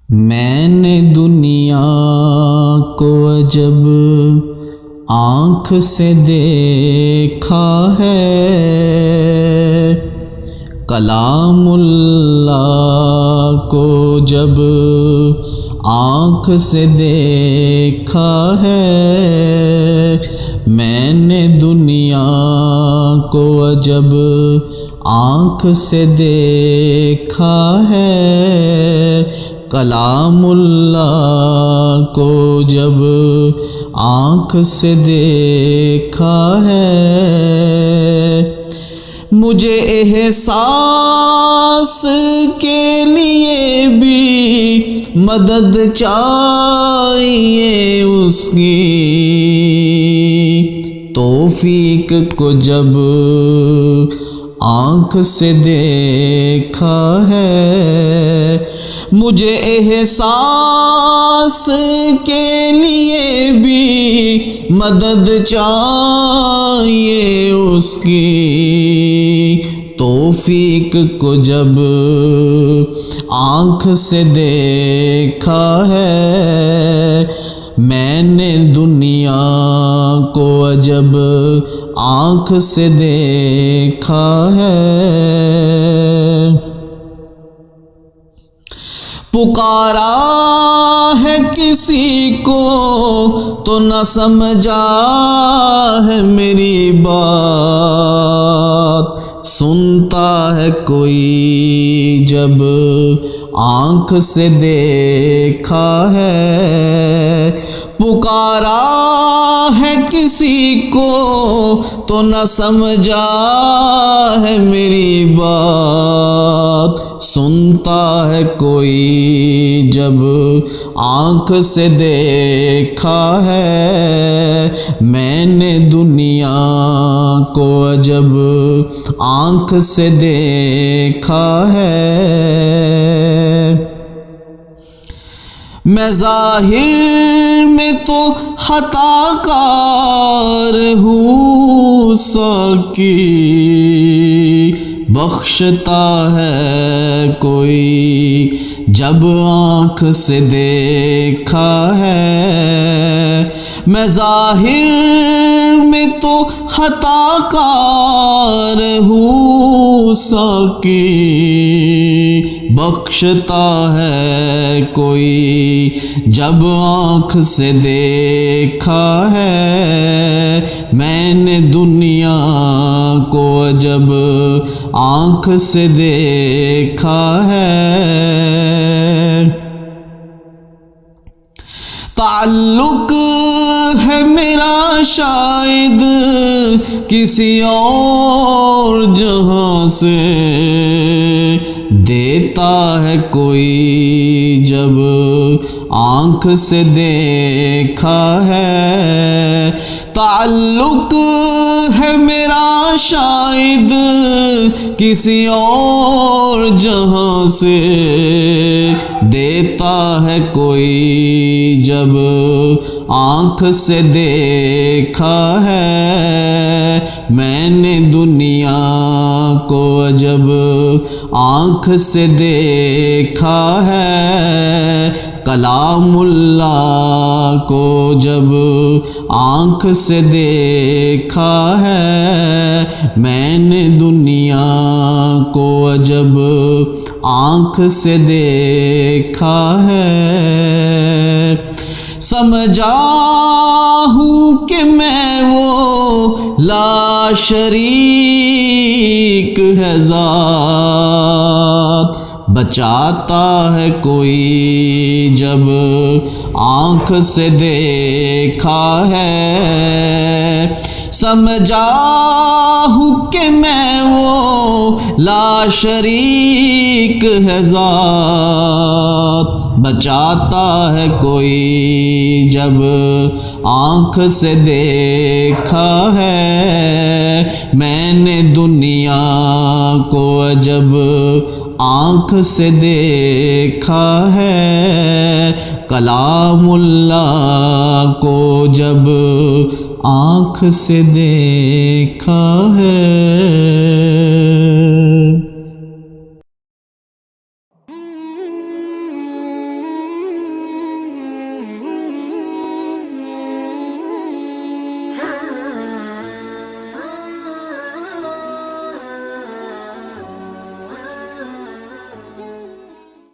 میں نے دنیا کو عجب آنکھ سے دیکھا ہے، کلام اللہ کو جب آنکھ سے دیکھا ہے، میں نے دنیا کو عجب آنکھ سے دیکھا ہے، کلام اللہ کو جب آنکھ سے دیکھا ہے، مجھے احساس کے لیے بھی مدد چاہیے اس کی، توفیق کو جب آنکھ سے دیکھا ہے، مجھے احساس کے لیے بھی مدد چاہیے اس کی، توفیق کو جب آنکھ سے دیکھا ہے، میں نے دنیا کو عجب آنکھ سے دیکھا ہے۔ پکارا ہے کسی کو تو نہ سمجھا ہے میری بات، سنتا ہے کوئی جب آنکھ سے دیکھا ہے، پکارا ہے کسی کو تو نہ سمجھا ہے میری بات، سنتا ہے کوئی جب آنکھ سے دیکھا ہے، میں نے دنیا کو عجب آنکھ سے دیکھا ہے۔ میں ظاہر میں تو خطا کار ہوں، ساقی بخشتا ہے کوئی جب آنکھ سے دیکھا ہے، میں ظاہر میں تو خطا کار ہوں، ساقی بخشتا ہے کوئی جب آنکھ سے دیکھا ہے، میں نے دنیا کو جب آنکھ سے دیکھا ہے۔ تعلق ہے میرا شاید کسی اور جہاں سے، دیتا ہے کوئی جب آنکھ سے دیکھا ہے، تعلق ہے میرا شاید کسی اور جہاں سے، دیتا ہے کوئی جب آنکھ سے دیکھا ہے، میں نے دنیا کو جب آنکھ سے دیکھا ہے، کلام اللہ کو جب آنکھ سے دیکھا ہے، میں نے دنیا کو جب آنکھ سے دیکھا ہے، سمجھا ہوں کہ میں وہ لا شریک ہے ذات، بچاتا ہے کوئی جب آنکھ سے دیکھا ہے، سمجھا ہوں کہ میں وہ لا شریک ہے ذات، بچاتا ہے کوئی جب آنکھ سے دیکھا ہے، میں نے دنیا کو جب آنکھ سے دیکھا ہے، کلام اللہ کو جب آنکھ سے دیکھا ہے۔